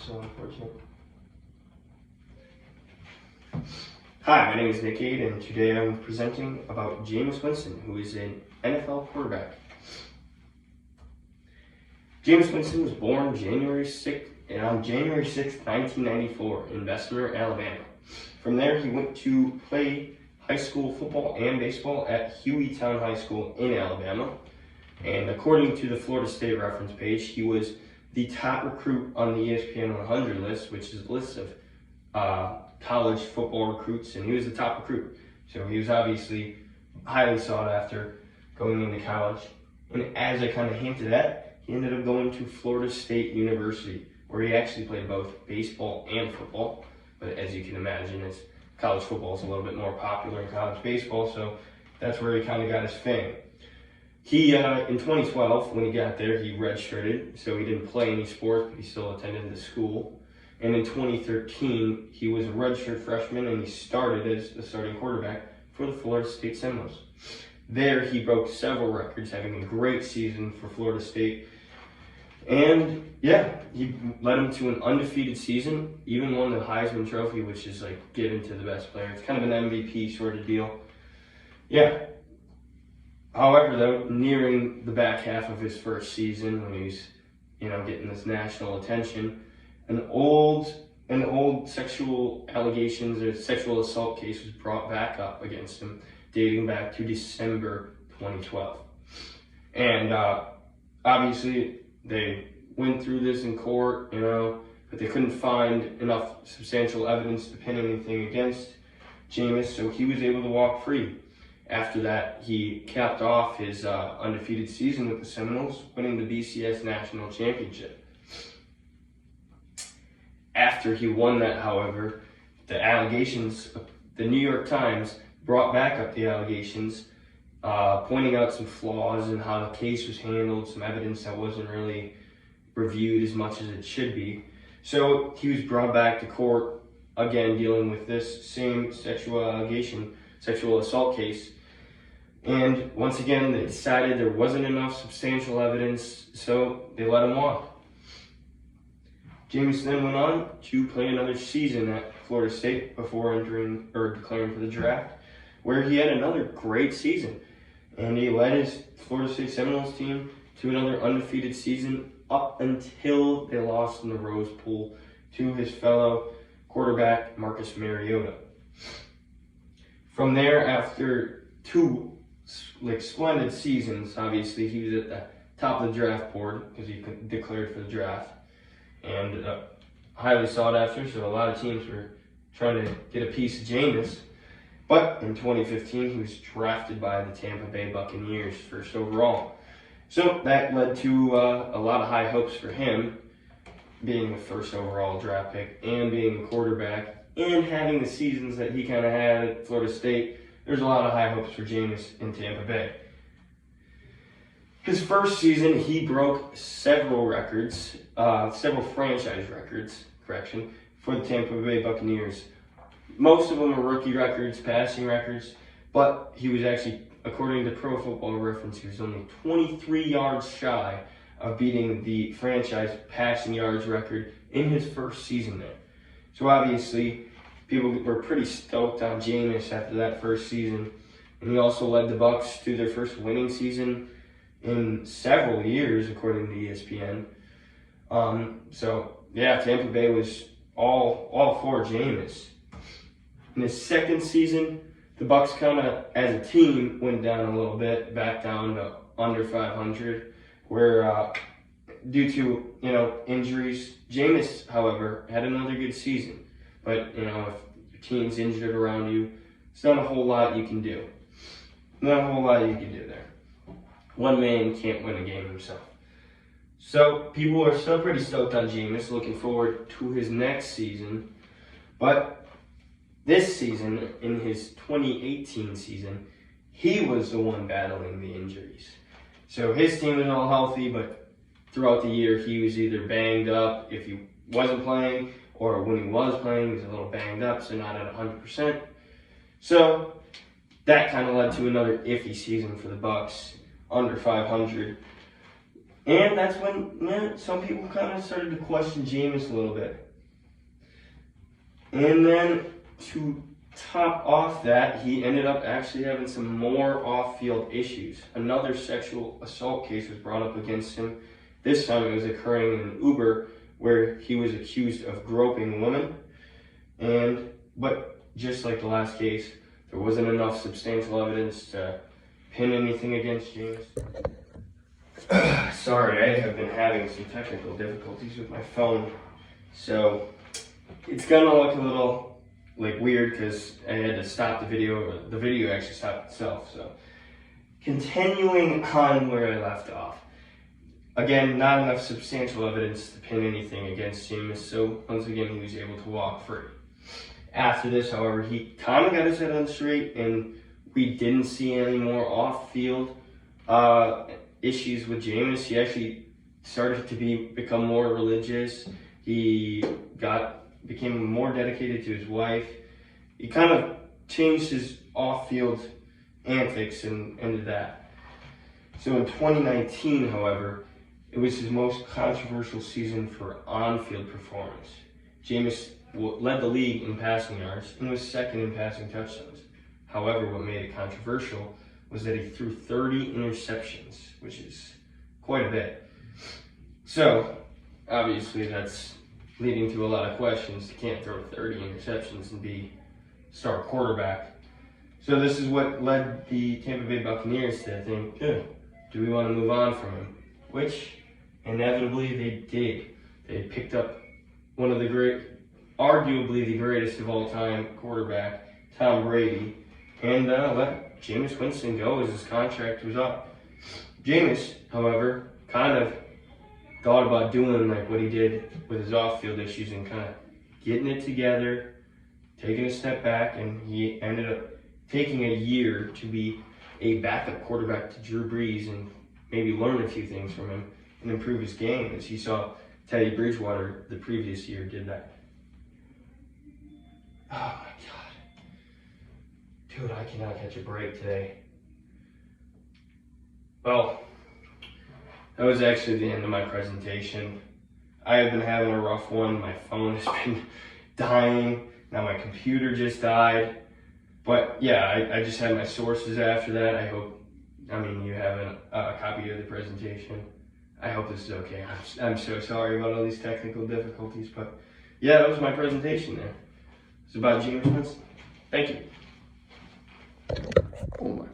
so unfortunate. Hi, my name is Nick Aid, and today I'm presenting about Jameis Winston, who is an NFL quarterback. Jameis Winston was born January 6th, 1994 in Bessemer, Alabama. From there, he went to play high school football and baseball at Hueytown High School in Alabama. And according to the Florida State reference page, he was the top recruit on the ESPN 100 list, which is a list of college football recruits, and he was the top recruit. So he was obviously highly sought after going into college. And as I kind of hinted at, he ended up going to Florida State University, where he actually played both baseball and football. But as you can imagine, college football is a little bit more popular than college baseball, so that's where he kind of got his fame. He, in 2012, when he got there, he redshirted, so he didn't play any sports, but he still attended the school. And in 2013, he was a redshirt freshman, and he started as the starting quarterback for the Florida State Seminoles. There, he broke several records, having a great season for Florida State. And yeah, he led him to an undefeated season, even won the Heisman Trophy, which is like given to the best player. It's kind of an MVP sort of deal. Yeah. However, though, nearing the back half of his first season, when he's, getting this national attention, an old sexual allegations or sexual assault case was brought back up against him, dating back to December 2012. And obviously, they went through this in court, but they couldn't find enough substantial evidence to pin anything against Jameis, so he was able to walk free. After that, he capped off his undefeated season with the Seminoles, winning the BCS National Championship. After he won that, however, the New York Times brought back up the allegations, pointing out some flaws in how the case was handled, some evidence that wasn't really reviewed as much as it should be. So he was brought back to court, again dealing with this same sexual assault case. And once again, they decided there wasn't enough substantial evidence, so they let him walk. Jameis then went on to play another season at Florida State before declaring for the draft, where he had another great season. And he led his Florida State Seminoles team to another undefeated season up until they lost in the Rose Bowl to his fellow quarterback, Marcus Mariota. From there, after two splendid seasons, obviously he was at the top of the draft board because he declared for the draft. And highly sought after, so a lot of teams were trying to get a piece of Jameis. But in 2015, he was drafted by the Tampa Bay Buccaneers first overall. So that led to a lot of high hopes for him, being the first overall draft pick and being a quarterback and having the seasons that he kind of had at Florida State. There's a lot of high hopes for Jameis in Tampa Bay. His first season, he broke several franchise records, for the Tampa Bay Buccaneers. Most of them are rookie records, passing records, but he was actually, according to Pro Football Reference, he was only 23 yards shy of beating the franchise passing yards record in his first season there. So obviously, people were pretty stoked on Jameis after that first season, and he also led the Bucs to their first winning season in several years, according to ESPN. Tampa Bay was all for Jameis. In his second season, the Bucs kind of, as a team, went down a little bit, back down to under 500, where due to injuries, Jameis, however, had another good season. But if your team's injured around you, it's not a whole lot you can do. Not a whole lot you can do there. One man can't win a game himself. So people are still pretty stoked on Jameis, looking forward to his next season. But this season, in his 2018 season, he was the one battling the injuries. So his team was all healthy, but throughout the year, he was either banged up if he wasn't playing, or when he was playing, he was a little banged up, so not at 100%. So that kind of led to another iffy season for the Bucs, under 500. And that's when some people kind of started to question Jameis a little bit. And then to top off that, he ended up actually having some more off-field issues. Another sexual assault case was brought up against him. This time it was occurring in an Uber where he was accused of groping a woman. But just like the last case, there wasn't enough substantial evidence to pin anything against Jameis. Sorry, I have been having some technical difficulties with my phone, so it's gonna look a little weird because I had to stop the video. The video actually stopped itself. So continuing on where I left off. Again, not enough substantial evidence to pin anything against Jameis, so once again he was able to walk free. After this, however, he kind of got his head on straight, and we didn't see any more off-field issues with Jameis. He actually started to become more religious. He became more dedicated to his wife. He kind of changed his off-field antics and ended that. So in 2019, however, it was his most controversial season for on-field performance. Jameis led the league in passing yards and was second in passing touchdowns. However, what made it controversial was that he threw 30 interceptions, which is quite a bit. So, obviously that's leading to a lot of questions. You can't throw 30 interceptions and be star quarterback. So this is what led the Tampa Bay Buccaneers to think, do we want to move on from him? Which, inevitably, they did. They picked up one of the arguably the greatest of all time quarterback, Tom Brady, and let Jameis Winston go as his contract was up. Jameis, however, kind of thought about doing what he did with his off-field issues and kind of getting it together, taking a step back, and he ended up taking a year to be a backup quarterback to Drew Brees and maybe learn a few things from him and improve his game, as he saw Teddy Bridgewater the previous year did that. Oh my God. Dude, I cannot catch a break today. Well, that was actually the end of my presentation. I have been having a rough one. My phone has been dying. Now my computer just died. But yeah, I just had my sources after that. You have a copy of the presentation. I hope this is okay. I'm so sorry about all these technical difficulties, but yeah, that was my presentation there. It's about Jameis Winston. Thank you. Oh my